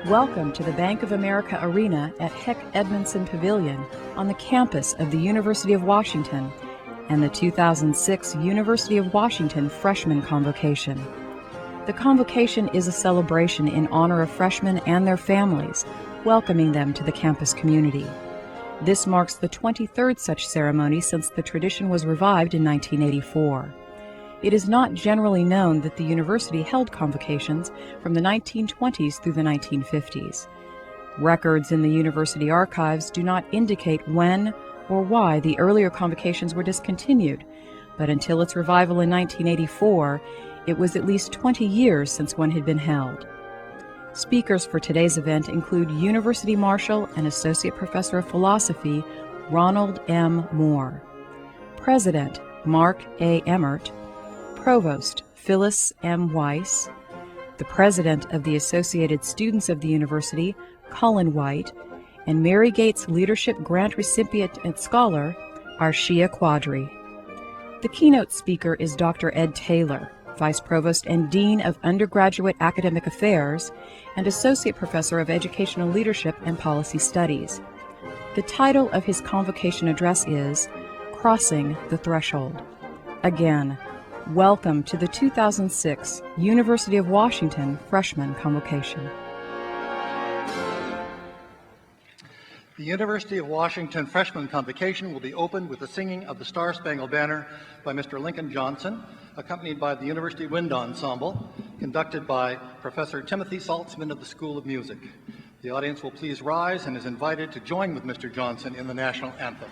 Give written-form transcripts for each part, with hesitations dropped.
Welcome to the Bank of America Arena at Heck Edmondson Pavilion on the campus of the University of Washington and the 2006 University of Washington Freshman Convocation. The Convocation is a celebration in honor of freshmen and their families, welcoming them to the campus community. This marks the 23rd such ceremony since the tradition was revived in 1984. It is not generally known that the university held convocations from the 1920s through the 1950s. Records in the university archives do not indicate when or why the earlier convocations were discontinued, but until its revival in 1984, it was at least 20 years since one had been held. Speakers for today's event include University Marshal and Associate Professor of Philosophy Ronald M. Moore, President Mark A. Emmert, Provost Phyllis M. Weiss, the President of the Associated Students of the University, Colin White, and Mary Gates Leadership Grant recipient and scholar, Arshia Quadri. The keynote speaker is Dr. Ed Taylor, Vice Provost and Dean of Undergraduate Academic Affairs and Associate Professor of Educational Leadership and Policy Studies. The title of his convocation address is Crossing the Threshold. Again, welcome to the 2006 University of Washington Freshman Convocation. The University of Washington Freshman Convocation will be opened with the singing of the Star-Spangled Banner by Mr. Lincoln Johnson, accompanied by the University Wind Ensemble, conducted by Professor Timothy Saltzman of the School of Music. The audience will please rise and is invited to join with Mr. Johnson in the national anthem.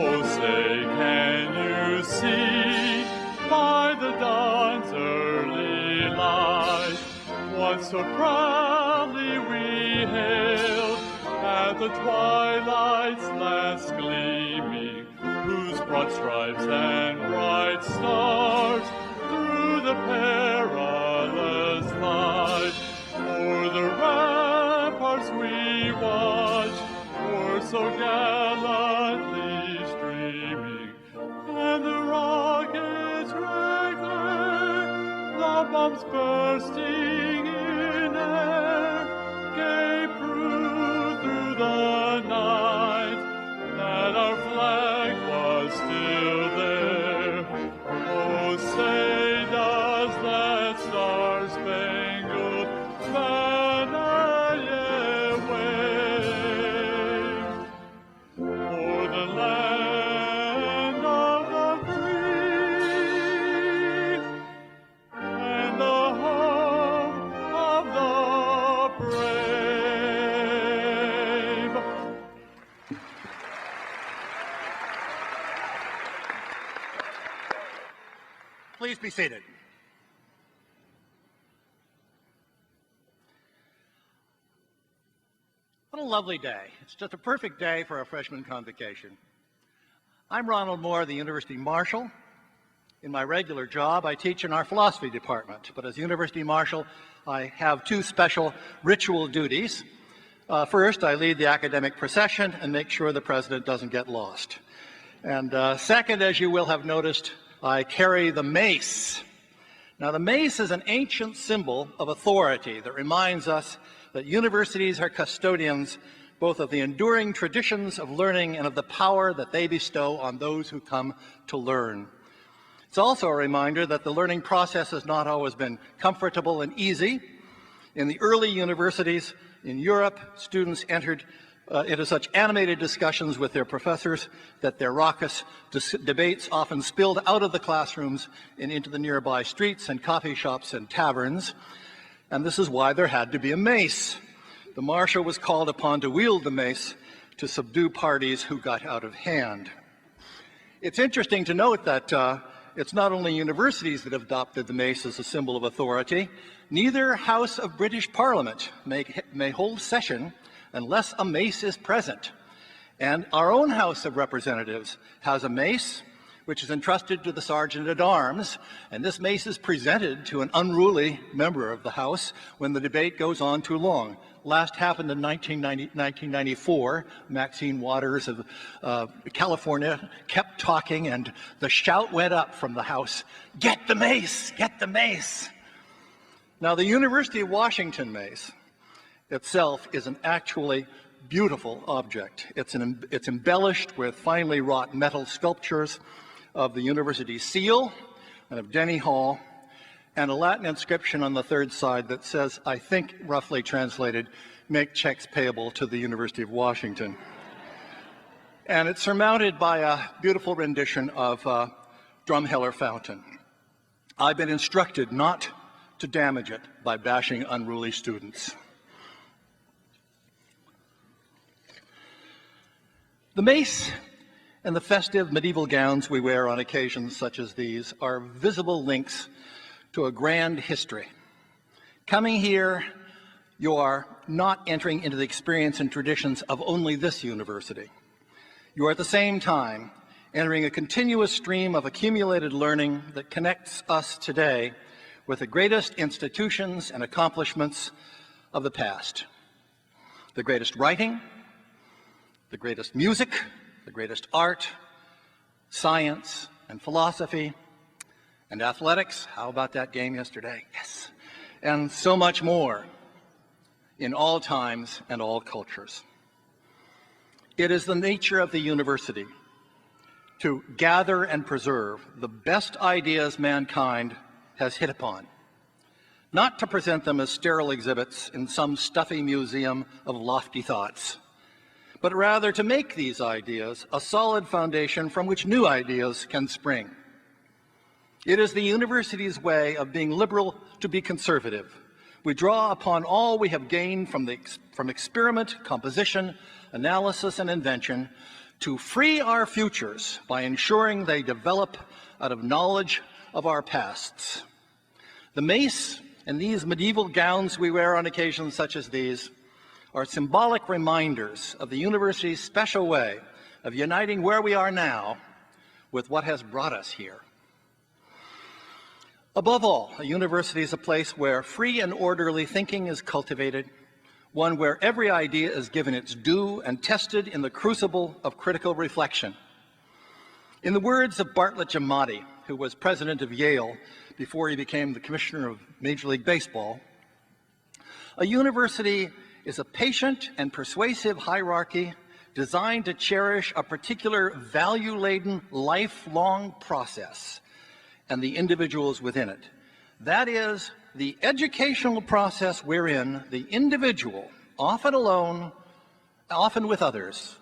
Oh, say, can you see by the dawn's early light what so proudly we hailed at the twilight's last gleaming, whose broad stripes and bright stars through the perilous fight o'er the ramparts we watched were so gallantly streaming, and the rockets regular, the bombs bursting in air, gave proof through the night that our flag was still there. Oh, say does that star-spangled banner yet wave o'er the land of the free and the home of the brave. Please be seated. What a lovely day. It's just a perfect day for a freshman convocation. I'm Ronald Moore, the University Marshal. In my regular job, I teach in our philosophy department, but as University Marshal, I have two special ritual duties. First, I lead the academic procession and make sure the president doesn't get lost. And second, as you will have noticed, I carry the mace. Now, the mace is an ancient symbol of authority that reminds us that universities are custodians both of the enduring traditions of learning and of the power that they bestow on those who come to learn. It's also a reminder that the learning process has not always been comfortable and easy. In the early universities in Europe, students entered into such animated discussions with their professors that their raucous debates often spilled out of the classrooms and into the nearby streets and coffee shops and taverns. And this is why there had to be a mace. The marshal was called upon to wield the mace to subdue parties who got out of hand. It's interesting to note that it's not only universities that have adopted the mace as a symbol of authority. Neither House of British Parliament may hold session unless a mace is present. And our own House of Representatives has a mace, which is entrusted to the Sergeant at Arms, and this mace is presented to an unruly member of the House when the debate goes on too long. Last happened in 1994. Maxine Waters of California kept talking, and the shout went up from the House, "Get the mace! Get the mace!" Now, the University of Washington mace itself is an actually beautiful object. It's embellished with finely wrought metal sculptures of the university seal and of Denny Hall, and a Latin inscription on the third side that says, I think roughly translated, "Make checks payable to the University of Washington." And it's surmounted by a beautiful rendition of Drumheller Fountain. I've been instructed not to damage it by bashing unruly students. The mace and the festive medieval gowns we wear on occasions such as these are visible links to a grand history. Coming here, you are not entering into the experience and traditions of only this university. You are at the same time entering a continuous stream of accumulated learning that connects us today with the greatest institutions and accomplishments of the past. The greatest writing, the greatest music, the greatest art, science, and philosophy, and athletics. How about that game yesterday? Yes. And so much more in all times and all cultures. It is the nature of the university to gather and preserve the best ideas mankind has hit upon, not to present them as sterile exhibits in some stuffy museum of lofty thoughts, but rather to make these ideas a solid foundation from which new ideas can spring. It is the university's way of being liberal to be conservative. We draw upon all we have gained from experiment, composition, analysis, and invention to free our futures by ensuring they develop out of knowledge of our pasts. The mace and these medieval gowns we wear on occasions such as these are symbolic reminders of the university's special way of uniting where we are now with what has brought us here. Above all, a university is a place where free and orderly thinking is cultivated, one where every idea is given its due and tested in the crucible of critical reflection. In the words of Bartlett Giamatti, who was president of Yale before he became the commissioner of Major League Baseball, a university is a patient and persuasive hierarchy designed to cherish a particular value-laden, lifelong process and the individuals within it. That is, the educational process wherein the individual, often alone, often with others,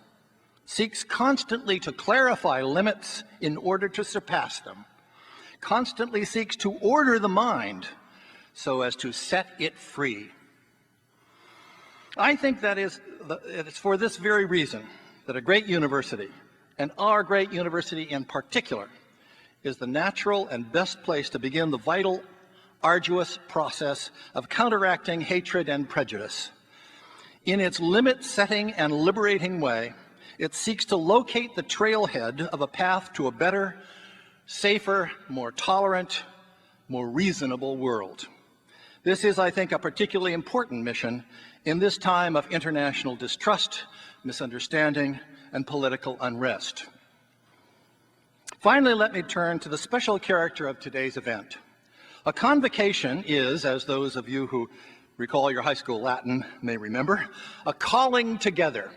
seeks constantly to clarify limits in order to surpass them, constantly seeks to order the mind so as to set it free. I think that it's for this very reason that a great university, and our great university in particular, is the natural and best place to begin the vital, arduous process of counteracting hatred and prejudice. In its limit-setting and liberating way, it seeks to locate the trailhead of a path to a better, safer, more tolerant, more reasonable world. This is, I think, a particularly important mission in this time of international distrust, misunderstanding, and political unrest. Finally, let me turn to the special character of today's event. A convocation is, as those of you who recall your high school Latin may remember, a calling together.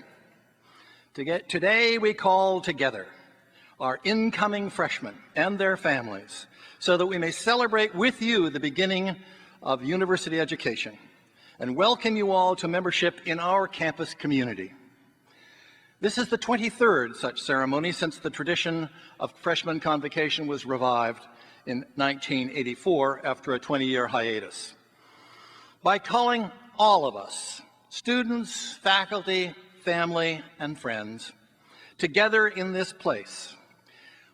Today we call together our incoming freshmen and their families so that we may celebrate with you the beginning of university education and welcome you all to membership in our campus community. This is the 23rd such ceremony since the tradition of freshman convocation was revived in 1984 after a 20-year hiatus. By calling all of us, students, faculty, family, and friends, together in this place,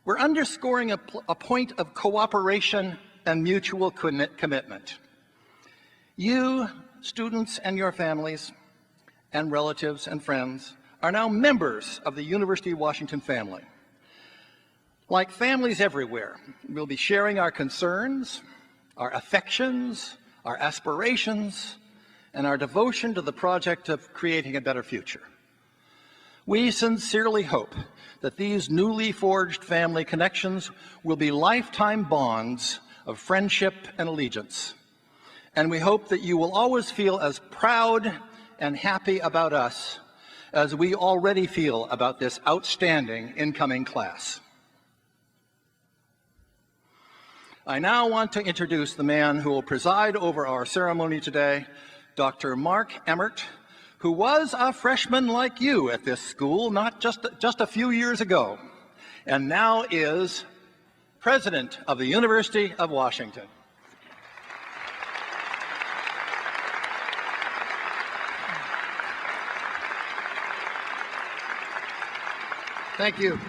we're underscoring a point of cooperation and mutual commitment. You, students and your families, and relatives and friends, are now members of the University of Washington family. Like families everywhere, we'll be sharing our concerns, our affections, our aspirations, and our devotion to the project of creating a better future. We sincerely hope that these newly forged family connections will be lifetime bonds of friendship and allegiance. And we hope that you will always feel as proud and happy about us as we already feel about this outstanding incoming class. I now want to introduce the man who will preside over our ceremony today, Dr. Mark Emmert, who was a freshman like you at this school not just a few years ago, and now is President of the University of Washington. Thank you.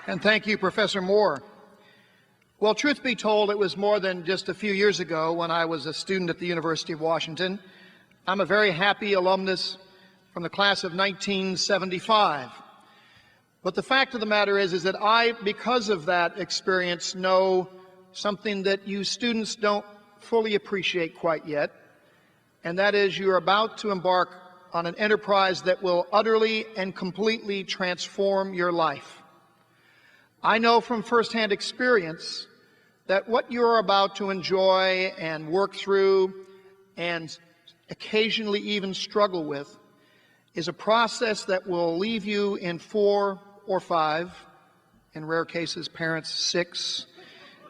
And thank you, Professor Moore. Well, truth be told, it was more than just a few years ago when I was a student at the University of Washington. I'm a very happy alumnus from the class of 1975. But the fact of the matter is that I, because of that experience, know something that you students don't fully appreciate quite yet, and that is you're about to embark on an enterprise that will utterly and completely transform your life. I know from firsthand experience that what you're about to enjoy and work through and occasionally even struggle with is a process that will leave you in 4 or 5, in rare cases, parents, 6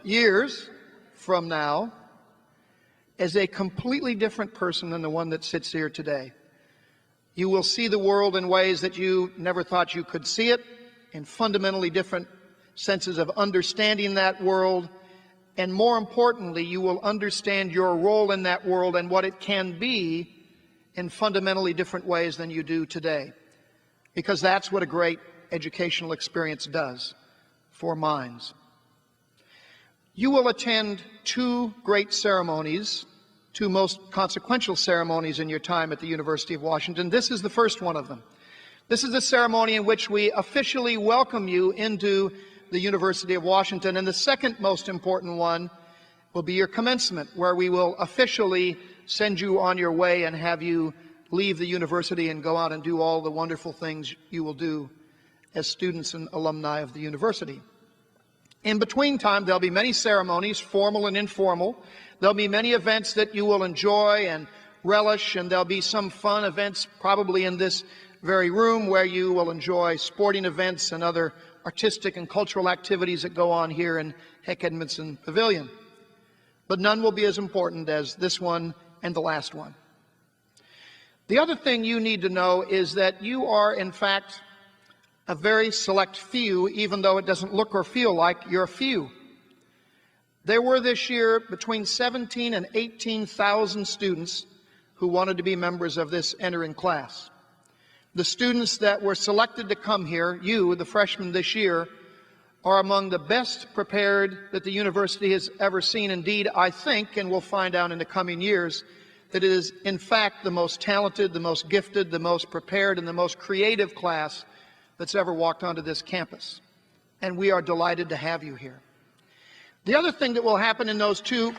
years from now, as a completely different person than the one that sits here today. You will see the world in ways that you never thought you could see it, in fundamentally different senses of understanding that world, and more importantly, you will understand your role in that world and what it can be in fundamentally different ways than you do today. Because that's what a great educational experience does for minds. You will attend 2 great ceremonies, 2 most consequential ceremonies in your time at the University of Washington. This is the first one of them. This is a ceremony in which we officially welcome you into the University of Washington, and the second most important one will be your commencement, where we will officially send you on your way and have you leave the university and go out and do all the wonderful things you will do as students and alumni of the university. In between time, there'll be many ceremonies, formal and informal. There'll be many events that you will enjoy and relish, and there'll be some fun events probably in this very room where you will enjoy sporting events and other artistic and cultural activities that go on here in Heck Edmondson Pavilion. But none will be as important as this one and the last one. The other thing you need to know is that you are, in fact, a very select few, even though it doesn't look or feel like you're a few. There were this year between 17,000 and 18,000 students who wanted to be members of this entering class. The students that were selected to come here, you, the freshmen this year, are among the best prepared that the university has ever seen. Indeed, I think, and we'll find out in the coming years, that it is in fact the most talented, the most gifted, the most prepared, and the most creative class that's ever walked onto this campus. And we are delighted to have you here. The other thing that will happen in those 2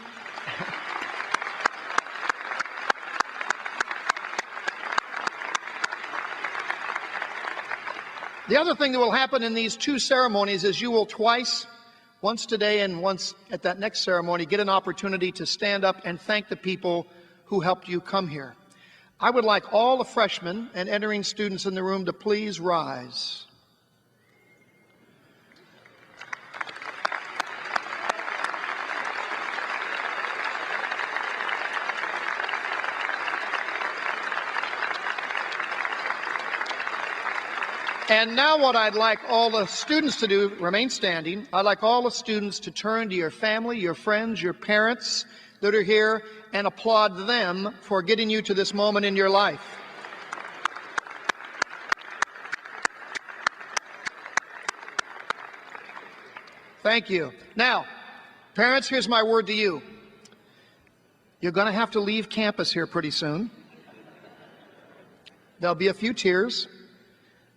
The other thing that will happen in these 2 ceremonies is you will twice, once today and once at that next ceremony, get an opportunity to stand up and thank the people who helped you come here. I would like all the freshmen and entering students in the room to please rise. And now what I'd like all the students to do, remain standing, I'd like all the students to turn to your family, your friends, your parents that are here and applaud them for getting you to this moment in your life. Thank you. Now, parents, here's my word to you. You're going to have to leave campus here pretty soon. There'll be a few tears.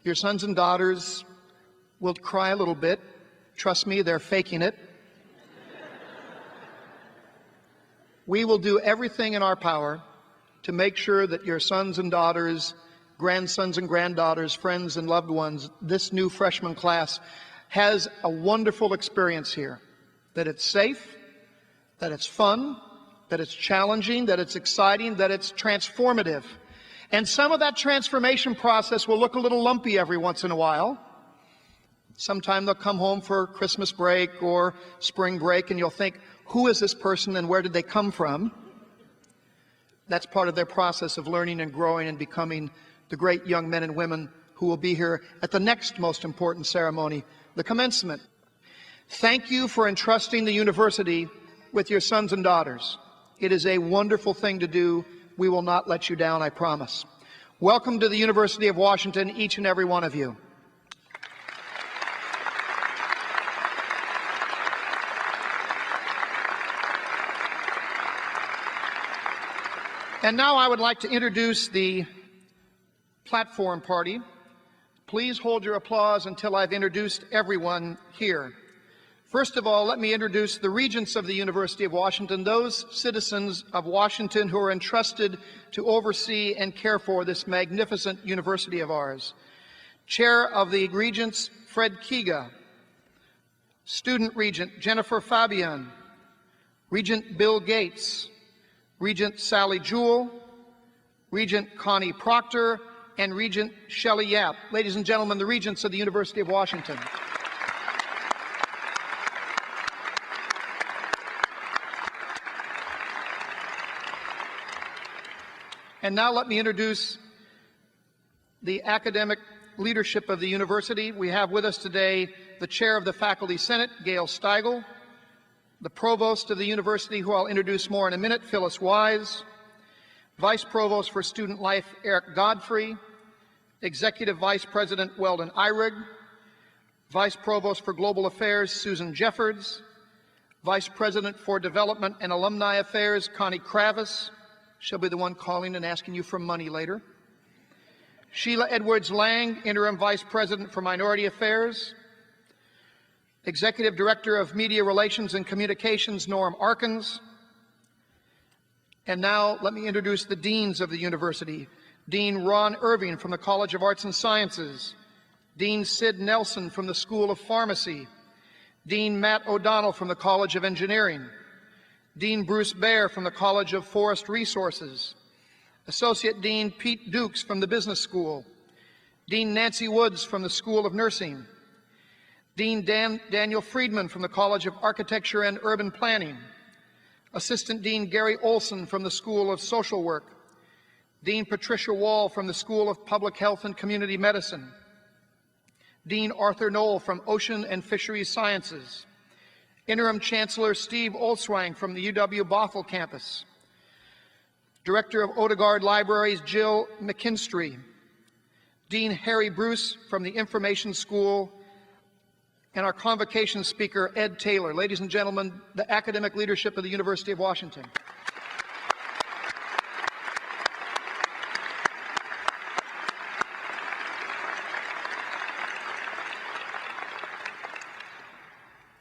Your sons and daughters will cry a little bit. Trust me, they're faking it. We will do everything in our power to make sure that your sons and daughters, grandsons and granddaughters, friends and loved ones, this new freshman class has a wonderful experience here, that it's safe, that it's fun, that it's challenging, that it's exciting, that it's transformative. And some of that transformation process will look a little lumpy every once in a while. Sometime they'll come home for Christmas break or spring break and you'll think, who is this person and where did they come from? That's part of their process of learning and growing and becoming the great young men and women who will be here at the next most important ceremony, the commencement. Thank you for entrusting the university with your sons and daughters. It is a wonderful thing to do. We will not let you down, I promise. Welcome to the University of Washington, each and every one of you. And now I would like to introduce the platform party. Please hold your applause until I've introduced everyone here. First of all, let me introduce the Regents of the University of Washington, those citizens of Washington who are entrusted to oversee and care for this magnificent university of ours. Chair of the Regents, Fred Kiga. Student Regent, Jennifer Fabian. Regent Bill Gates. Regent Sally Jewell, Regent Connie Proctor, and Regent Shelley Yap. Ladies and gentlemen, the Regents of the University of Washington. And now let me introduce the academic leadership of the university. We have with us today the Chair of the Faculty Senate, Gail Steigel, the Provost of the University, who I'll introduce more in a minute, Phyllis Wise, Vice Provost for Student Life, Eric Godfrey, Executive Vice President, Weldon Eyrig, Vice Provost for Global Affairs, Susan Jeffords, Vice President for Development and Alumni Affairs, Connie Kravis. She'll be the one calling and asking you for money later. Sheila Edwards-Lang, Interim Vice President for Minority Affairs, Executive Director of Media Relations and Communications, Norm Arkins. And now let me introduce the deans of the university. Dean Ron Irving from the College of Arts and Sciences. Dean Sid Nelson from the School of Pharmacy. Dean Matt O'Donnell from the College of Engineering. Dean Bruce Baer from the College of Forest Resources. Associate Dean Pete Dukes from the Business School. Dean Nancy Woods from the School of Nursing. Dean Daniel Friedman from the College of Architecture and Urban Planning. Assistant Dean Gary Olson from the School of Social Work. Dean Patricia Wall from the School of Public Health and Community Medicine. Dean Arthur Knoll from Ocean and Fisheries Sciences. Interim Chancellor Steve Olswang from the UW-Bothell campus. Director of Odegaard Libraries, Jill McKinstry. Dean Harry Bruce from the Information School, and our convocation speaker, Ed Taylor. Ladies and gentlemen, the academic leadership of the University of Washington.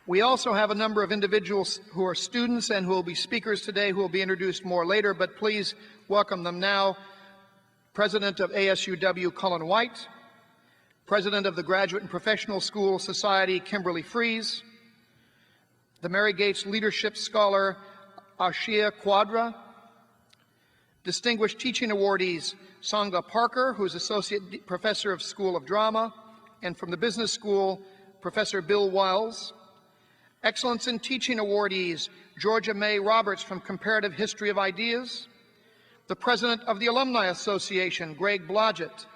We also have a number of individuals who are students and who will be speakers today, who will be introduced more later, but please welcome them now. President of ASUW, Cullen White. President of the Graduate and Professional School Society, Kimberly Fries. The Mary Gates Leadership Scholar, Ashia Quadra. Distinguished Teaching Awardees, Sangha Parker, who is Associate Professor of School of Drama, and from the Business School, Professor Bill Wiles. Excellence in Teaching Awardees, Georgia May Roberts from Comparative History of Ideas. The President of the Alumni Association, Greg Blodgett.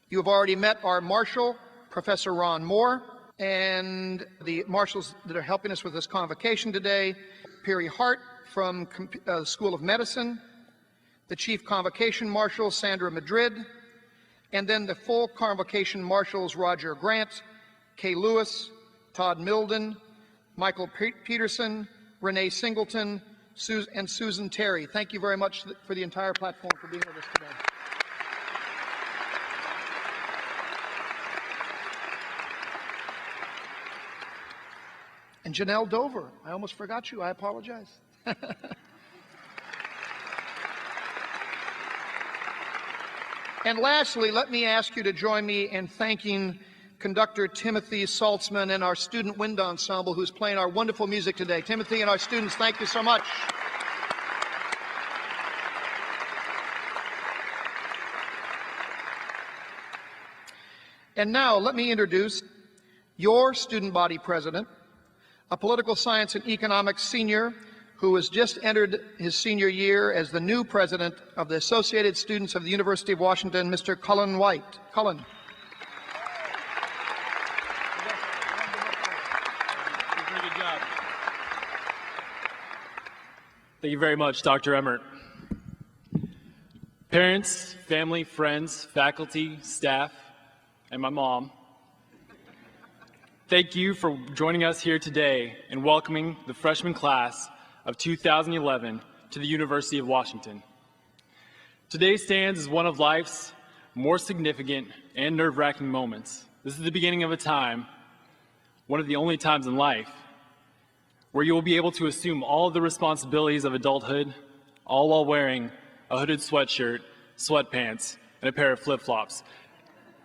You have already met our Marshal, Professor Ron Moore, and the Marshals that are helping us with this convocation today, Perry Hart from the School of Medicine, the Chief Convocation Marshal, Sandra Madrid, and then the full Convocation Marshals, Roger Grant, Kay Lewis, Todd Milden, Michael Peterson, Renee Singleton, and Susan Terry. Thank you very much for the entire platform for being with us today. Janelle Dover. I almost forgot you. I apologize. And lastly, let me ask you to join me in thanking conductor Timothy Saltzman and our student wind ensemble who's playing our wonderful music today. Timothy and our students, thank you so much. And now let me introduce your student body president, a political science and economics senior who has just entered his senior year as the new president of the Associated Students of the University of Washington, Mr. Cullen White. Cullen. Very good job. Thank you very much, Dr. Emmert. Parents, family, friends, faculty, staff, and my mom, thank you for joining us here today and welcoming the freshman class of 2011 to the University of Washington. Today stands as one of life's more significant and nerve-wracking moments. This is the beginning of a time, one of the only times in life, where you will be able to assume all of the responsibilities of adulthood, all while wearing a hooded sweatshirt, sweatpants, and a pair of flip-flops,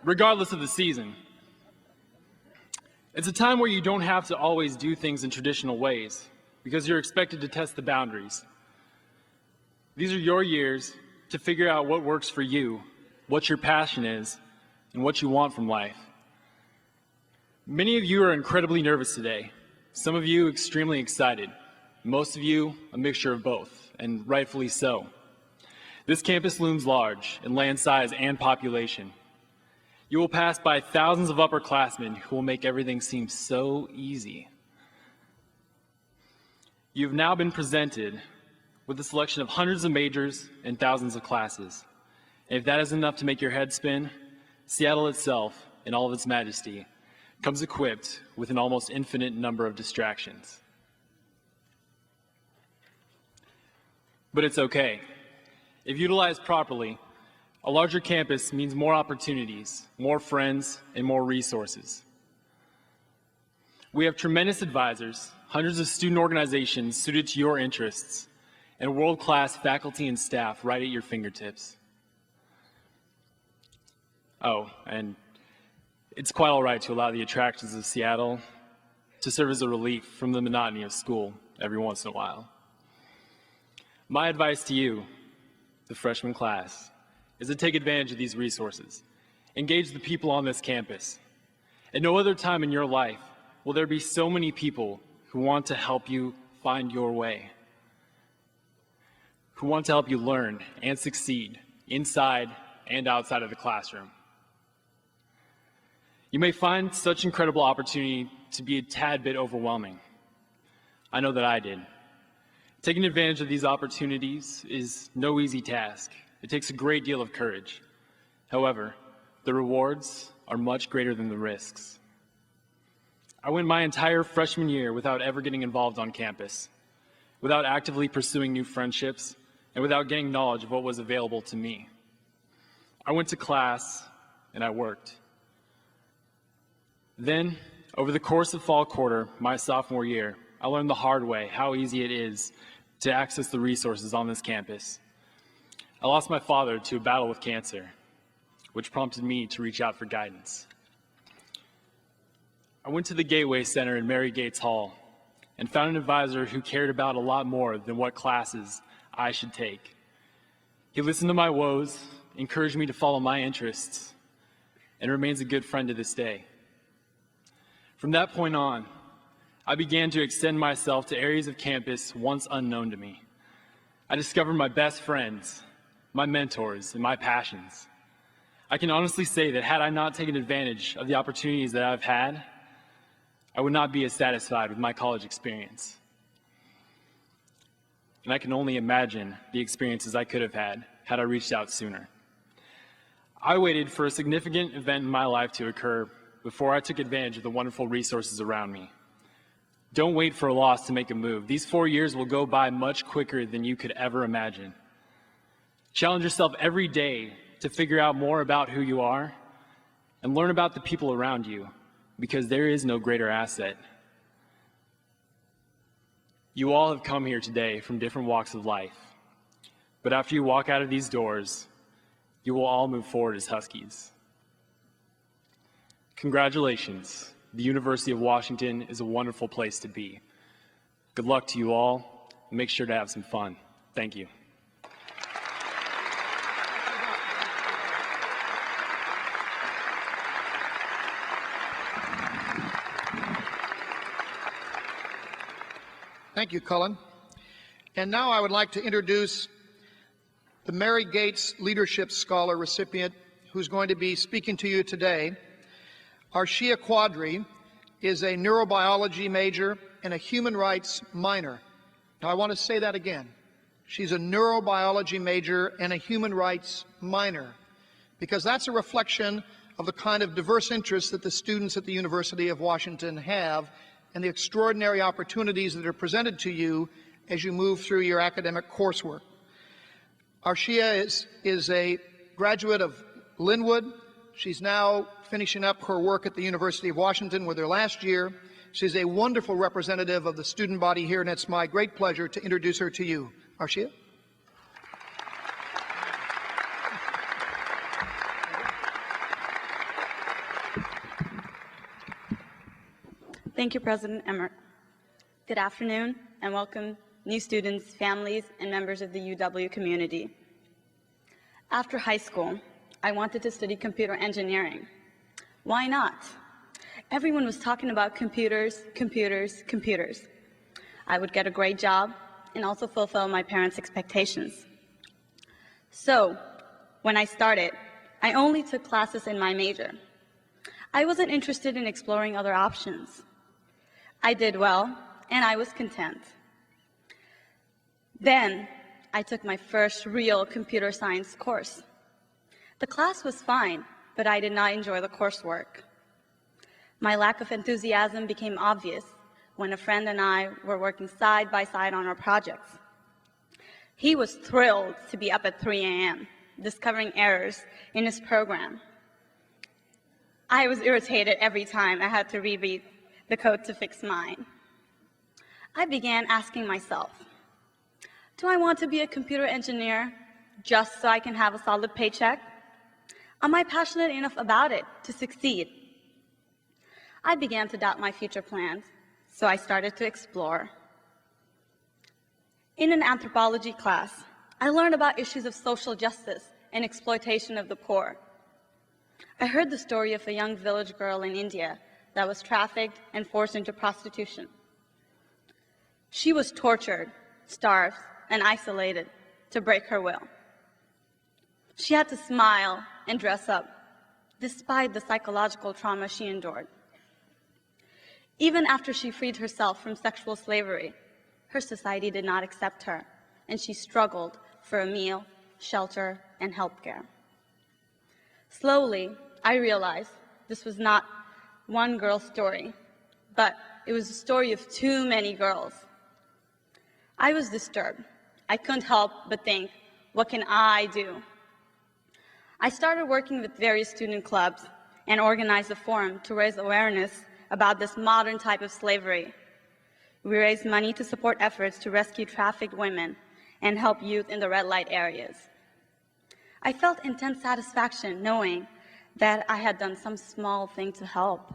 regardless of the season. It's a time where you don't have to always do things in traditional ways, because you're expected to test the boundaries. These are your years to figure out what works for you, what your passion is, and what you want from life. Many of you are incredibly nervous today, some of you extremely excited, most of you a mixture of both, and rightfully so. This campus looms large in land size and population. You will pass by thousands of upperclassmen who will make everything seem so easy. You've now been presented with a selection of hundreds of majors and thousands of classes. And if that is enough to make your head spin, Seattle itself, in all of its majesty, comes equipped with an almost infinite number of distractions. But it's okay. If utilized properly, a larger campus means more opportunities, more friends, and more resources. We have tremendous advisors, hundreds of student organizations suited to your interests, and world-class faculty and staff right at your fingertips. Oh, and it's quite all right to allow the attractions of Seattle to serve as a relief from the monotony of school every once in a while. My advice to you, the freshman class, is to take advantage of these resources. Engage the people on this campus. At no other time in your life will there be so many people who want to help you find your way, who want to help you learn and succeed inside and outside of the classroom. You may find such incredible opportunity to be a tad bit overwhelming. I know that I did. Taking advantage of these opportunities is no easy task. It takes a great deal of courage. However, the rewards are much greater than the risks. I went my entire freshman year without ever getting involved on campus, without actively pursuing new friendships, and without getting knowledge of what was available to me. I went to class and I worked. Then, over the course of fall quarter, my sophomore year, I learned the hard way how easy it is to access the resources on this campus. I lost my father to a battle with cancer, which prompted me to reach out for guidance. I went to the Gateway Center in Mary Gates Hall and found an advisor who cared about a lot more than what classes I should take. He listened to my woes, encouraged me to follow my interests, and remains a good friend to this day. From that point on, I began to extend myself to areas of campus once unknown to me. I discovered my best friends, my mentors, and my passions. I can honestly say that had I not taken advantage of the opportunities that I've had, I would not be as satisfied with my college experience. And I can only imagine the experiences I could have had I reached out sooner. I waited for a significant event in my life to occur before I took advantage of the wonderful resources around me. Don't wait for a loss to make a move. These 4 years will go by much quicker than you could ever imagine. Challenge yourself every day to figure out more about who you are and learn about the people around you, because there is no greater asset. You all have come here today from different walks of life, but after you walk out of these doors, you will all move forward as Huskies. Congratulations. The University of Washington is a wonderful place to be. Good luck to you all, and make sure to have some fun. Thank you. Thank you, Cullen. And now I would like to introduce the Mary Gates Leadership Scholar recipient who's going to be speaking to you today. Arshia Quadri is a neurobiology major and a human rights minor. Now I want to say that again. She's a neurobiology major and a human rights minor, because that's a reflection of the kind of diverse interests that the students at the University of Washington have and the extraordinary opportunities that are presented to you as you move through your academic coursework. Arshia is a graduate of Linwood. She's now finishing up her work at the University of Washington with her last year. She's a wonderful representative of the student body here, and it's my great pleasure to introduce her to you. Arshia? Thank you, President Emmert. Good afternoon, and welcome new students, families, and members of the UW community. After high school, I wanted to study computer engineering. Why not? Everyone was talking about computers, computers, computers. I would get a great job and also fulfill my parents' expectations. So, when I started, I only took classes in my major. I wasn't interested in exploring other options. I did well, and I was content. Then, I took my first real computer science course. The class was fine, but I did not enjoy the coursework. My lack of enthusiasm became obvious when a friend and I were working side by side on our projects. He was thrilled to be up at 3 a.m., discovering errors in his program. I was irritated every time I had to reread the code to fix mine. I began asking myself, do I want to be a computer engineer just so I can have a solid paycheck? Am I passionate enough about it to succeed? I began to doubt my future plans, so I started to explore. In an anthropology class, I learned about issues of social justice and exploitation of the poor. I heard the story of a young village girl in India that was trafficked and forced into prostitution. She was tortured, starved, and isolated to break her will. She had to smile and dress up, despite the psychological trauma she endured. Even after she freed herself from sexual slavery, her society did not accept her, and she struggled for a meal, shelter, and healthcare. Slowly, I realized this was not one girl's story, but it was the story of too many girls. I was disturbed. I couldn't help but think, what can I do? I started working with various student clubs and organized a forum to raise awareness about this modern type of slavery. We raised money to support efforts to rescue trafficked women and help youth in the red light areas. I felt intense satisfaction knowing that I had done some small thing to help.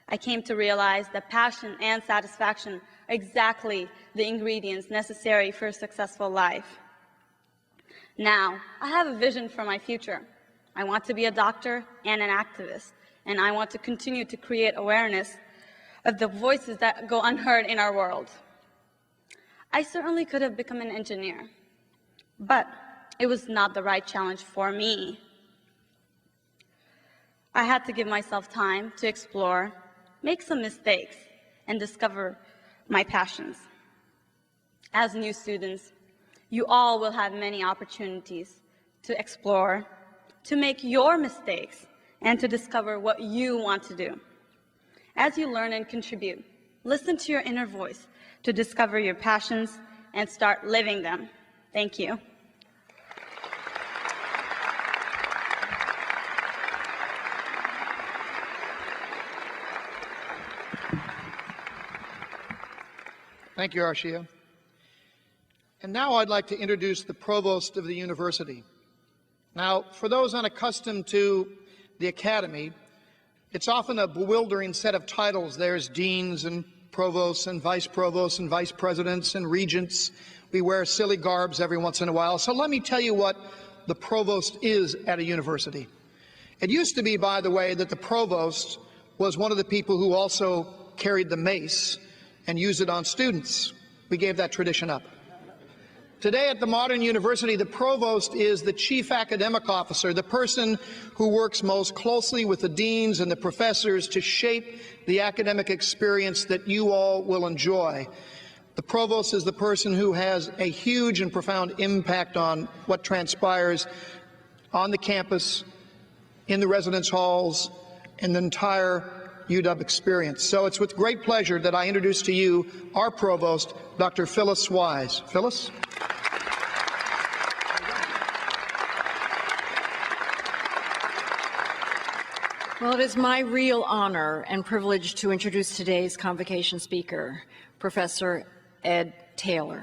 I came to realize that passion and satisfaction are exactly the ingredients necessary for a successful life. Now, I have a vision for my future. I want to be a doctor and an activist, and I want to continue to create awareness of the voices that go unheard in our world. I certainly could have become an engineer, but it was not the right challenge for me. I had to give myself time to explore, make some mistakes, and discover my passions. As new students, you all will have many opportunities to explore, to make your mistakes, and to discover what you want to do. As you learn and contribute, listen to your inner voice to discover your passions and start living them. Thank you. Thank you, Arshia. And now I'd like to introduce the provost of the university. Now, for those unaccustomed to the academy, it's often a bewildering set of titles. There's deans and provosts and vice presidents and regents. We wear silly garbs every once in a while. So let me tell you what the provost is at a university. It used to be, by the way, that the provost was one of the people who also carried the mace and used it on students. We gave that tradition up. Today at the modern university, the provost is the chief academic officer, the person who works most closely with the deans and the professors to shape the academic experience that you all will enjoy. The provost is the person who has a huge and profound impact on what transpires on the campus, in the residence halls, in the entire UW experience. So it's with great pleasure that I introduce to you our provost, Dr. Phyllis Wise. Phyllis? Well, it is my real honor and privilege to introduce today's convocation speaker, Professor Ed Taylor.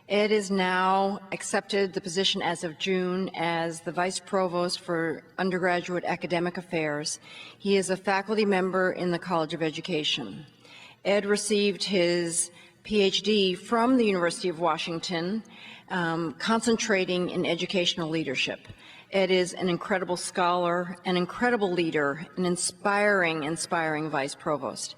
Ed is now accepted the position as of June as the Vice Provost for Undergraduate Academic Affairs. He is a faculty member in the College of Education. Ed received his PhD from the University of Washington, concentrating in educational leadership. Ed is an incredible scholar, an incredible leader, an inspiring Vice Provost.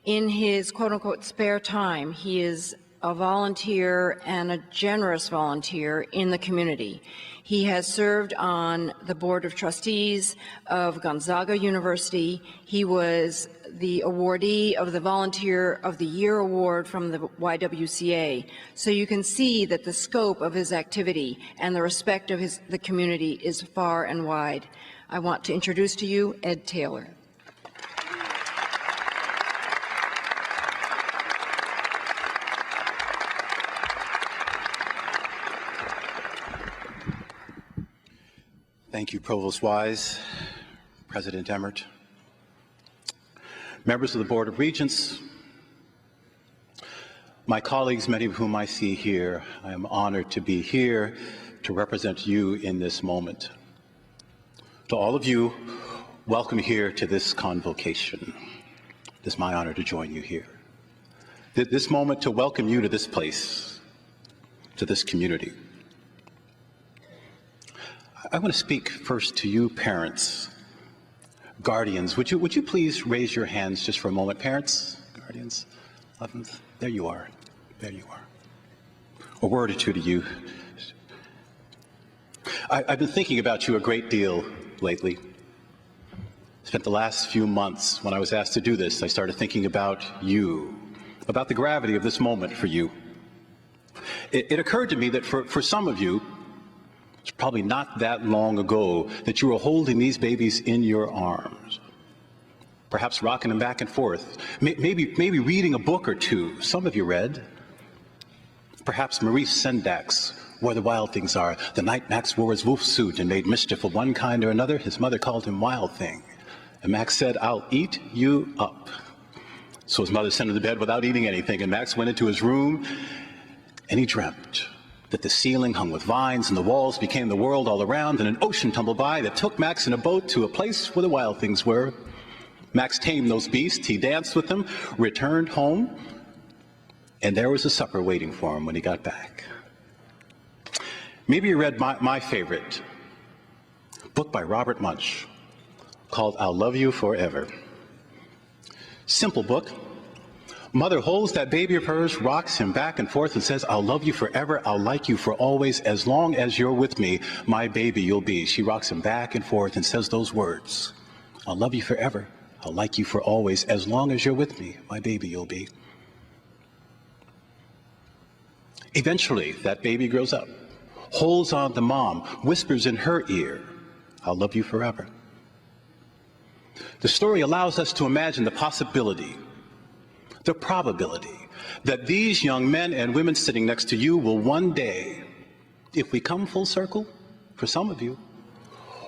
In his quote-unquote spare time, he is a volunteer and a generous volunteer in the community. He has served on the Board of Trustees of Gonzaga University. He was the awardee of the Volunteer of the Year Award from the YWCA. So you can see that the scope of his activity and the respect of the community is far and wide. I want to introduce to you Ed Taylor. Thank you, Provost Wise, President Emmert, members of the Board of Regents, my colleagues, many of whom I see here. I am honored to be here to represent you in this moment. To all of you, welcome here to this convocation. It is my honor to join you here. This moment to welcome you to this place, to this community. I want to speak first to you parents, guardians. Would you please raise your hands just for a moment? Parents, guardians, loved ones, there you are. There you are. A word or two to you. I've been thinking about you a great deal lately. Spent the last few months, when I was asked to do this, I started thinking about you, about the gravity of this moment for you. It occurred to me that for some of you, it's probably not that long ago that you were holding these babies in your arms, perhaps rocking them back and forth, maybe reading a book or two. Some of you read. Perhaps Maurice Sendak's Where the Wild Things Are. The night Max wore his wolf suit and made mischief of one kind or another, his mother called him Wild Thing. And Max said, "I'll eat you up." So his mother sent him to bed without eating anything, and Max went into his room and he dreamt that the ceiling hung with vines and the walls became the world all around, and an ocean tumbled by that took Max in a boat to a place where the wild things were. Max tamed those beasts, he danced with them, returned home, and there was a supper waiting for him when he got back. Maybe you read my favorite book by Robert Munsch called I'll Love You Forever. Simple book. Mother holds that baby of hers, rocks him back and forth and says, "I'll love you forever, I'll like you for always, as long as you're with me, my baby you'll be." She rocks him back and forth and says those words, "I'll love you forever, I'll like you for always, as long as you're with me, my baby you'll be." Eventually, that baby grows up, holds on to mom, whispers in her ear, "I'll love you forever." The story allows us to imagine the possibility, the probability that these young men and women sitting next to you will one day, if we come full circle, for some of you,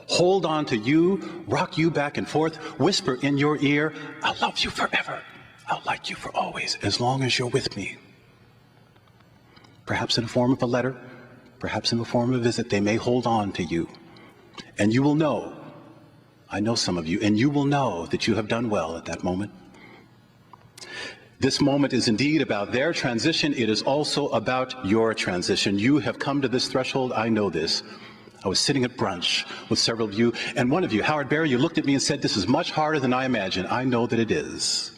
hold on to you, rock you back and forth, whisper in your ear, "I'll love you forever, I'll like you for always, as long as you're with me, perhaps in the form of a letter, perhaps in the form of a visit. They may hold on to you. And you will know, I know some of you, and you will know that you have done well at that moment. This moment is indeed about their transition. It is also about your transition. You have come to this threshold. I know this. I was sitting at brunch with several of you, and one of you, Howard Barry, you looked at me and said, "This is much harder than I imagined." I know that it is.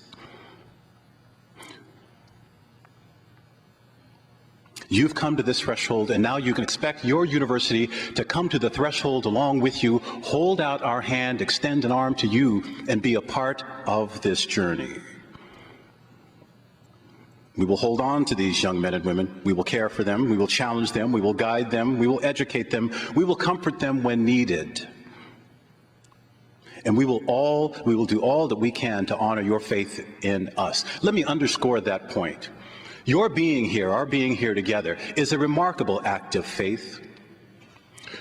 You've come to this threshold, and now you can expect your university to come to the threshold along with you, hold out our hand, extend an arm to you, and be a part of this journey. We will hold on to these young men and women. We will care for them. We will challenge them. We will guide them. We will educate them. We will comfort them when needed. And we will do all that we can to honor your faith in us. Let me underscore that point. Your being here, our being here together, is a remarkable act of faith.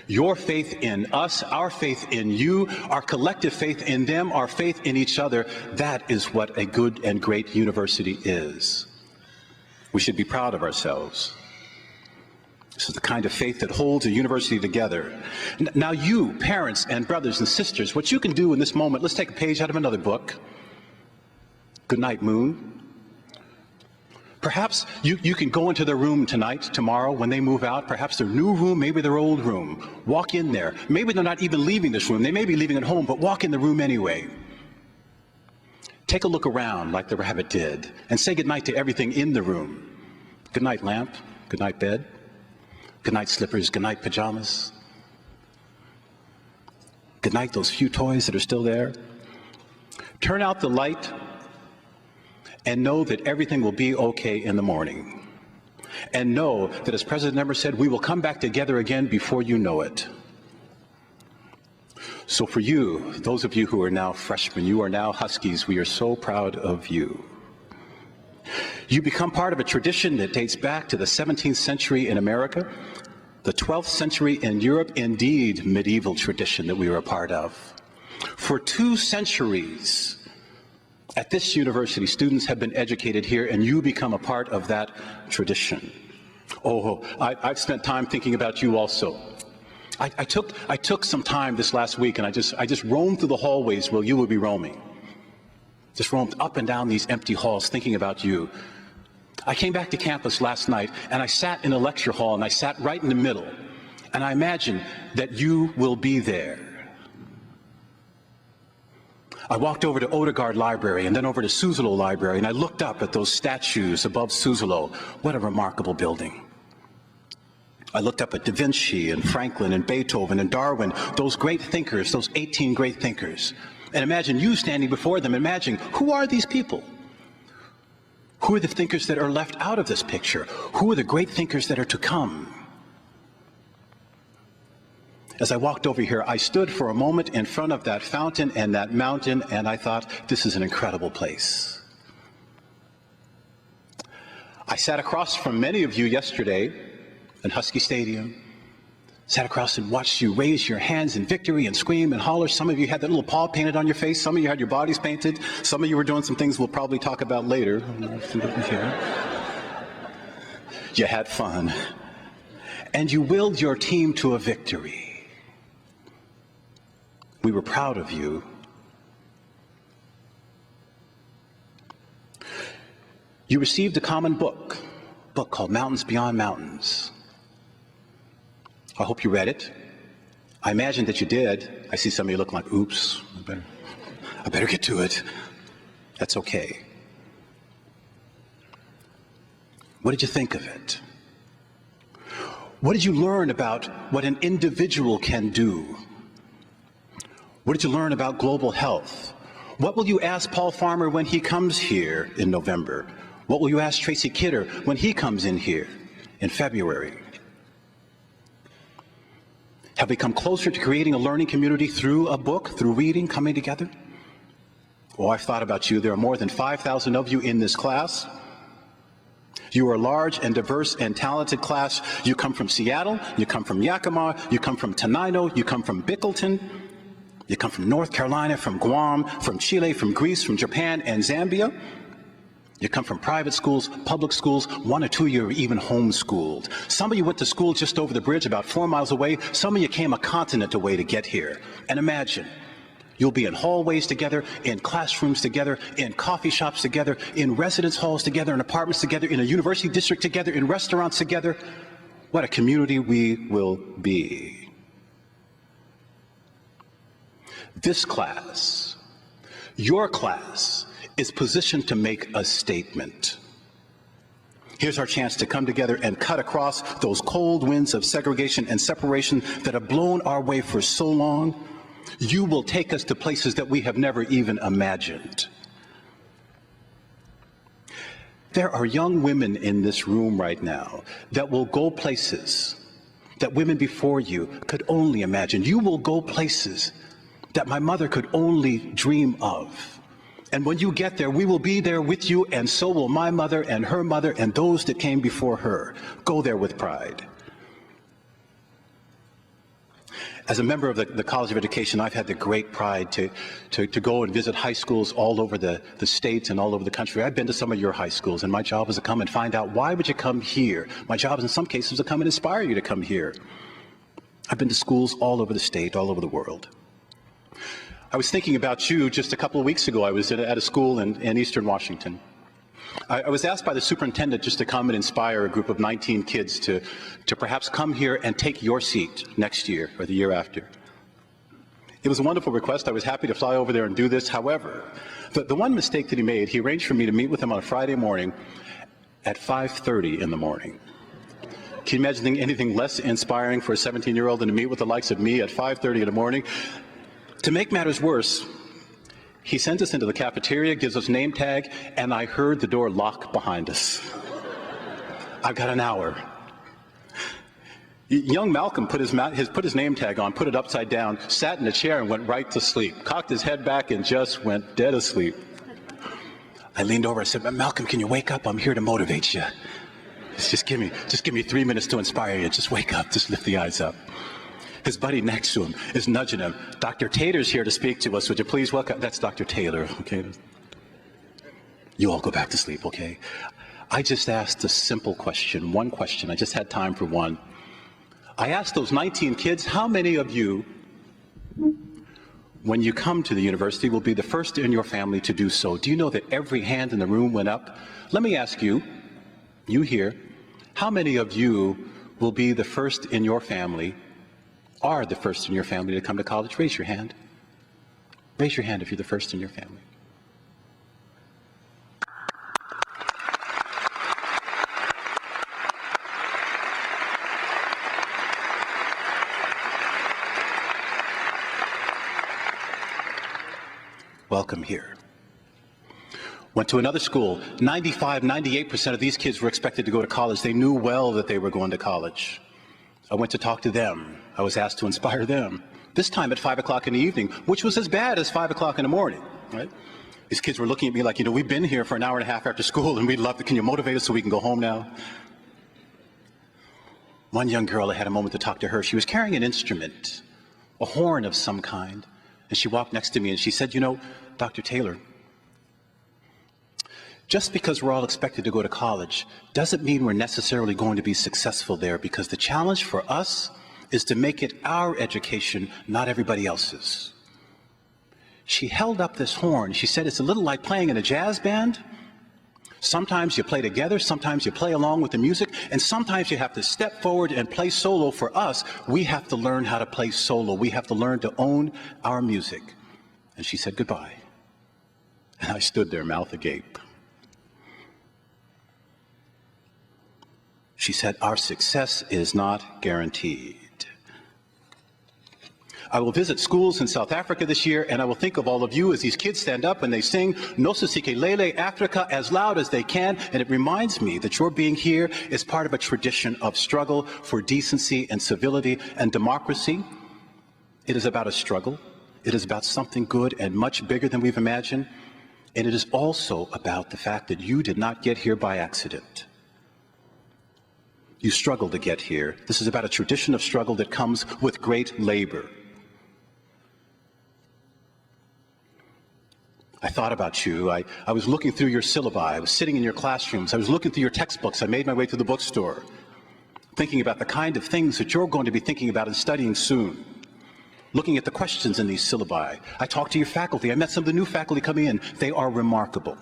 Your faith in us, our faith in you, our collective faith in them, our faith in each other, that is what a good and great university is. We should be proud of ourselves. This is the kind of faith that holds a university together. Now you, parents and brothers and sisters, what you can do in this moment, let's take a page out of another book. Good night, Moon. Perhaps you can go into their room tonight, tomorrow, when they move out, perhaps their new room, maybe their old room. Walk in there. Maybe they're not even leaving this room. They may be leaving at home, but walk in the room anyway. Take a look around like the rabbit did and say goodnight to everything in the room. Good night, lamp. Good night, bed. Good night, slippers. Good night, pajamas. Good night, those few toys that are still there. Turn out the light and know that everything will be okay in the morning. And know that, as President Emmert said, we will come back together again before you know it. So for you, those of you who are now freshmen, you are now Huskies, we are so proud of you. You become part of a tradition that dates back to the 17th century in America, the 12th century in Europe, indeed medieval tradition that we were a part of. For 2 centuries, at this university, students have been educated here, and you become a part of that tradition. Oh, I've spent time thinking about you also. I took some time this last week, and I just roamed through the hallways while you would be roaming. Just roamed up and down these empty halls thinking about you. I came back to campus last night, and I sat in a lecture hall, and I sat right in the middle, and I imagine that you will be there. I walked over to Odegaard Library and then over to Suzzallo Library, and I looked up at those statues above Suzzallo. What a remarkable building. I looked up at Da Vinci and Franklin and Beethoven and Darwin, those great thinkers, those 18 great thinkers. And imagine you standing before them. Imagine, who are these people? Who are the thinkers that are left out of this picture? Who are the great thinkers that are to come? As I walked over here, I stood for a moment in front of that fountain and that mountain, and I thought, this is an incredible place. I sat across from many of you yesterday in Husky Stadium, sat across and watched you raise your hands in victory and scream and holler. Some of you had that little paw painted on your face. Some of you had your bodies painted. Some of you were doing some things we'll probably talk about later. You had fun. And you willed your team to a victory. We were proud of you. You received a common book called Mountains Beyond Mountains. I hope you read it. I imagine that you did. I see some of you looking like, oops, I better get to it. That's okay. What did you think of it? What did you learn about what an individual can do? What did you learn about global health? What will you ask Paul Farmer when he comes here in November? What will you ask Tracy Kidder when he comes in here in February? Have we come closer to creating a learning community through a book, through reading, coming together? Oh, I've thought about you. There are more than 5,000 of you in this class. You are a large and diverse and talented class. You come from Seattle, you come from Yakima, you come from Tenino, you come from Bickleton, you come from North Carolina, from Guam, from Chile, from Greece, from Japan and Zambia. You come from private schools, public schools, 1 or 2 of you are even homeschooled. Some of you went to school just over the bridge about 4 miles away. Some of you came a continent away to get here. And imagine, you'll be in hallways together, in classrooms together, in coffee shops together, in residence halls together, in apartments together, in a university district together, in restaurants together. What a community we will be. This class, your class, is positioned to make a statement. Here's our chance to come together and cut across those cold winds of segregation and separation that have blown our way for so long. You will take us to places that we have never even imagined. There are young women in this room right now that will go places that women before you could only imagine. You will go places that my mother could only dream of. And when you get there, we will be there with you, and so will my mother and her mother and those that came before her. Go there with pride. As a member of the College of Education, I've had the great pride to go and visit high schools all over the states and all over the country. I've been to some of your high schools, and my job is to come and find out, why would you come here? My job is in some cases to come and inspire you to come here. I've been to schools all over the state, all over the world. I was thinking about you just a couple of weeks ago. I was at a school in Eastern Washington. I was asked by the superintendent just to come and inspire a group of 19 kids to perhaps come here and take your seat next year or the year after. It was a wonderful request. I was happy to fly over there and do this. However, the one mistake that he made, he arranged for me to meet with him on a Friday morning at 5:30 in the morning. Can you imagine anything less inspiring for a 17-year-old than to meet with the likes of me at 5:30 in the morning? To make matters worse, he sends us into the cafeteria, gives us name tag, and I heard the door lock behind us. I've got an hour. Young Malcolm put his name tag on, put it upside down, sat in a chair and went right to sleep, cocked his head back and just went dead asleep. I leaned over, I said, Malcolm, can you wake up? I'm here to motivate you. Just give me 3 minutes to inspire you. Just wake up, just lift the eyes up. His buddy next to him is nudging him. Dr. Taylor's here to speak to us. Would you please welcome? That's Dr. Taylor, okay? You all go back to sleep, okay? I just asked a simple question, one question. I just had time for one. I asked those 19 kids, how many of you, when you come to the university, will be the first in your family to do so? Do you know that every hand in the room went up? Let me ask you, you here, how many of you will be the first in your family, are the first in your family to come to college? Raise your hand. Raise your hand if you're the first in your family. Welcome here. Went to another school. 98% of these kids were expected to go to college. They knew well that they were going to college. I went to talk to them. I was asked to inspire them. This time at 5 o'clock in the evening, which was as bad as 5 o'clock in the morning, right? These kids were looking at me like, we've been here for an hour and a half after school and we'd love to, can you motivate us so we can go home now? One young girl, I had a moment to talk to her. She was carrying an instrument, a horn of some kind. And she walked next to me and she said, Dr. Taylor, just because we're all expected to go to college doesn't mean we're necessarily going to be successful there, because the challenge for us is to make it our education, not everybody else's. She held up this horn. She said, it's a little like playing in a jazz band. Sometimes you play together, sometimes you play along with the music, and sometimes you have to step forward and play solo. For us, we have to learn how to play solo. We have to learn to own our music. And she said goodbye. And I stood there, mouth agape. She said, our success is not guaranteed. I will visit schools in South Africa this year, and I will think of all of you as these kids stand up and they sing Nossa Sikelele Africa as loud as they can, and it reminds me that your being here is part of a tradition of struggle for decency and civility and democracy. It is about a struggle. It is about something good and much bigger than we've imagined, and it is also about the fact that you did not get here by accident. You struggled to get here. This is about a tradition of struggle that comes with great labor. I thought about you. I was looking through your syllabi. I was sitting in your classrooms. I was looking through your textbooks. I made my way to the bookstore, thinking about the kind of things that you're going to be thinking about and studying soon. Looking at the questions in these syllabi. I talked to your faculty. I met some of the new faculty coming in. They are remarkable.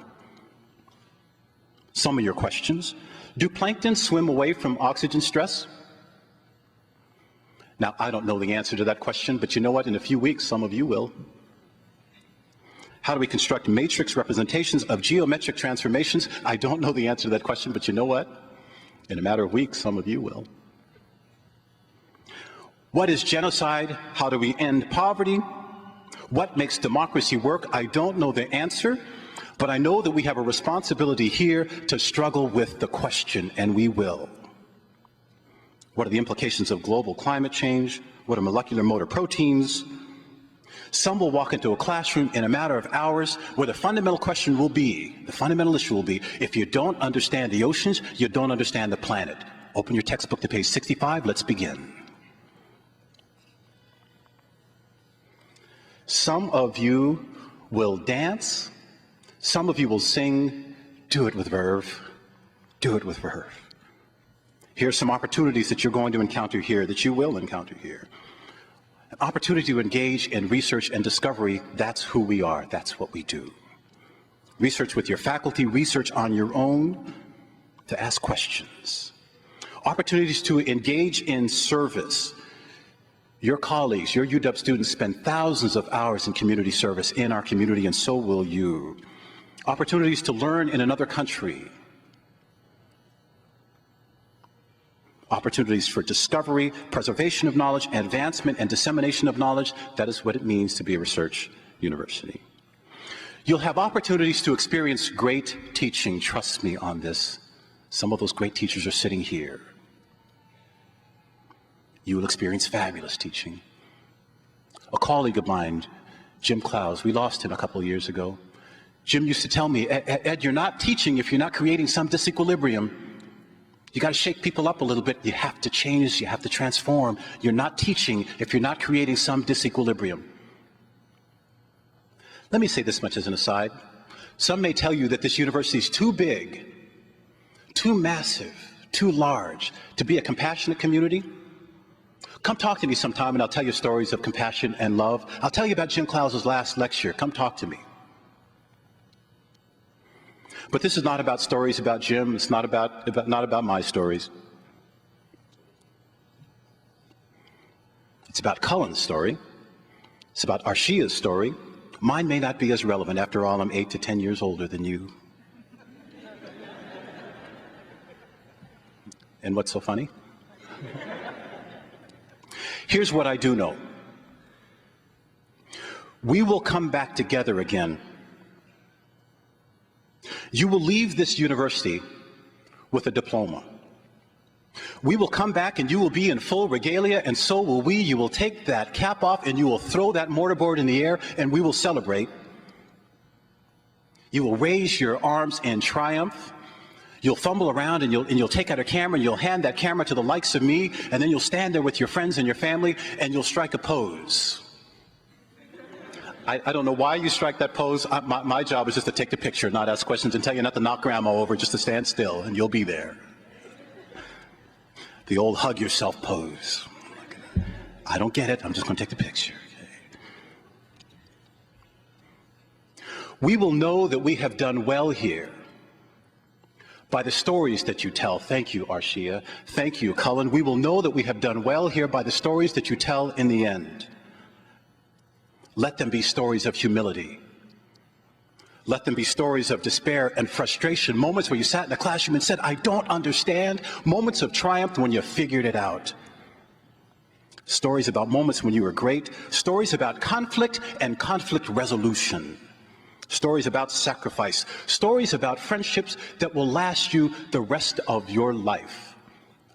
Some of your questions. Do plankton swim away from oxygen stress? Now, I don't know the answer to that question, but you know what? In a few weeks, some of you will. How do we construct matrix representations of geometric transformations? I don't know the answer to that question, but you know what? In a matter of weeks, some of you will. What is genocide? How do we end poverty? What makes democracy work? I don't know the answer, but I know that we have a responsibility here to struggle with the question, and we will. What are the implications of global climate change? What are molecular motor proteins? Some will walk into a classroom in a matter of hours where the fundamental question will be, the fundamental issue will be, if you don't understand the oceans, you don't understand the planet. Open your textbook to page 65, let's begin. Some of you will dance, some of you will sing, do it with verve, do it with verve. Here's some opportunities that you're going to encounter here, that you will encounter here. An opportunity to engage in research and discovery, that's who we are, that's what we do. Research with your faculty, research on your own, to ask questions. Opportunities to engage in service. Your colleagues, your UW students spend thousands of hours in community service in our community, and so will you. Opportunities to learn in another country. Opportunities for discovery, preservation of knowledge, advancement and dissemination of knowledge. That is what it means to be a research university. You'll have opportunities to experience great teaching. Trust me on this. Some of those great teachers are sitting here. You will experience fabulous teaching. A colleague of mine, Jim Clowes, we lost him a couple of years ago. Jim used to tell me, Ed, you're not teaching if you're not creating some disequilibrium. You got to shake people up a little bit. You have to change, you have to transform. You're not teaching if you're not creating some disequilibrium. Let me say this much as an aside. Some may tell you that this university is too big, too massive, too large to be a compassionate community. Come talk to me sometime and I'll tell you stories of compassion and love. I'll tell you about Jim Clowes' last lecture. Come talk to me. But this is not about stories about Jim. It's not about my stories. It's about Cullen's story. It's about Arshia's story. Mine may not be as relevant. After all, I'm 8 to 10 years older than you. And what's so funny? Here's what I do know. We will come back together again. You will leave this university with a diploma. We will come back and you will be in full regalia, and so will we. You will take that cap off and you will throw that mortarboard in the air and we will celebrate. You will raise your arms in triumph. You'll fumble around and you'll take out a camera and you'll hand that camera to the likes of me, and then you'll stand there with your friends and your family and you'll strike a pose. I don't know why you strike that pose. My job is just to take the picture, not ask questions, and tell you not to knock grandma over, just to stand still and you'll be there. The old hug yourself pose. I don't get it, I'm just going to take the picture. Okay. We will know that we have done well here by the stories that you tell. Thank you, Arshia. Thank you, Cullen. We will know that we have done well here by the stories that you tell in the end. Let them be stories of humility. Let them be stories of despair and frustration, moments where you sat in the classroom and said, I don't understand, moments of triumph when you figured it out. Stories about moments when you were great, stories about conflict and conflict resolution. Stories about sacrifice, stories about friendships that will last you the rest of your life.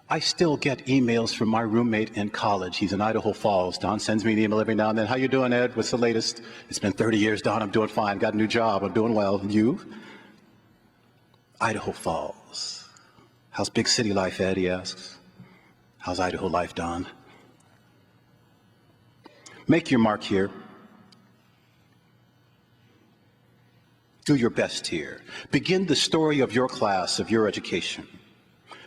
I still get emails from my roommate in college. He's in Idaho Falls. Don sends me an email every now and then. How you doing, Ed? What's the latest? It's been 30 years, Don. I'm doing fine. Got a new job. I'm doing well. And you? Idaho Falls. How's big city life, Ed? He asks. How's Idaho life, Don? Make your mark here. Do your best here. Begin the story of your class, of your education.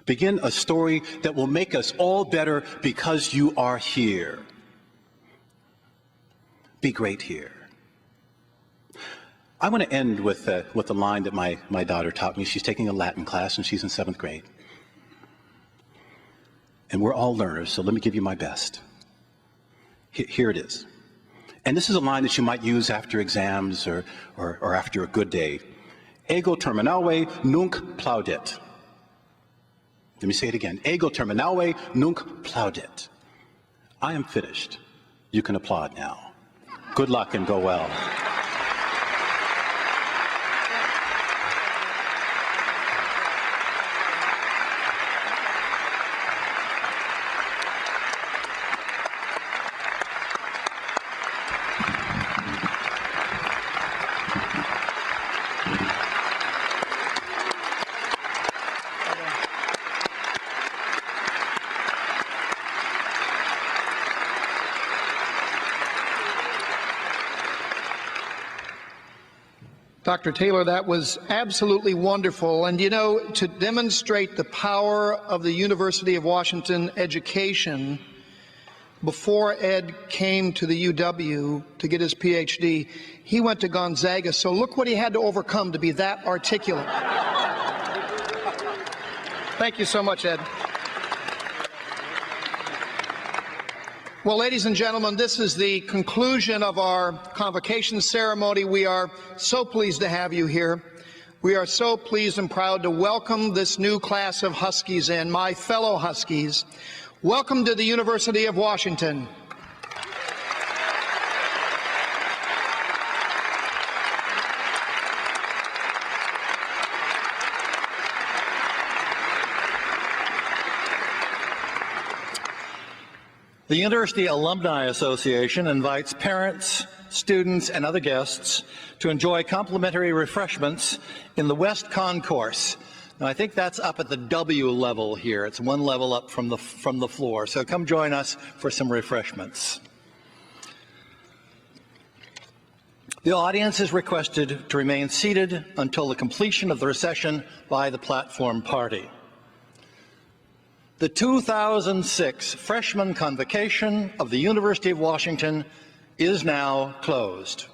Begin a story that will make us all better because you are here. Be great here. I want to end with a line that my daughter taught me. She's taking a Latin class and she's in 7th grade. And we're all learners, so let me give you my best. Here it is. And this is a line that you might use after exams or after a good day. Ego terminalve nunc plaudit. Let me say it again. Ego terminalve nunc plaudit. I am finished. You can applaud now. Good luck and go well. Dr. Taylor, that was absolutely wonderful. And you know, to demonstrate the power of the University of Washington education, before Ed came to the UW to get his PhD, he went to Gonzaga. So look what he had to overcome to be that articulate. Thank you so much, Ed. Well, ladies and gentlemen, this is the conclusion of our convocation ceremony. We are so pleased to have you here. We are so pleased and proud to welcome this new class of Huskies in, my fellow Huskies. Welcome to the University of Washington. The University Alumni Association invites parents, students, and other guests to enjoy complimentary refreshments in the West Concourse. Now, I think that's up at the W level here. It's one level up from the floor. So come join us for some refreshments. The audience is requested to remain seated until the completion of the recession by the platform party. The 2006 Freshman Convocation of the University of Washington is now closed.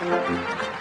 you.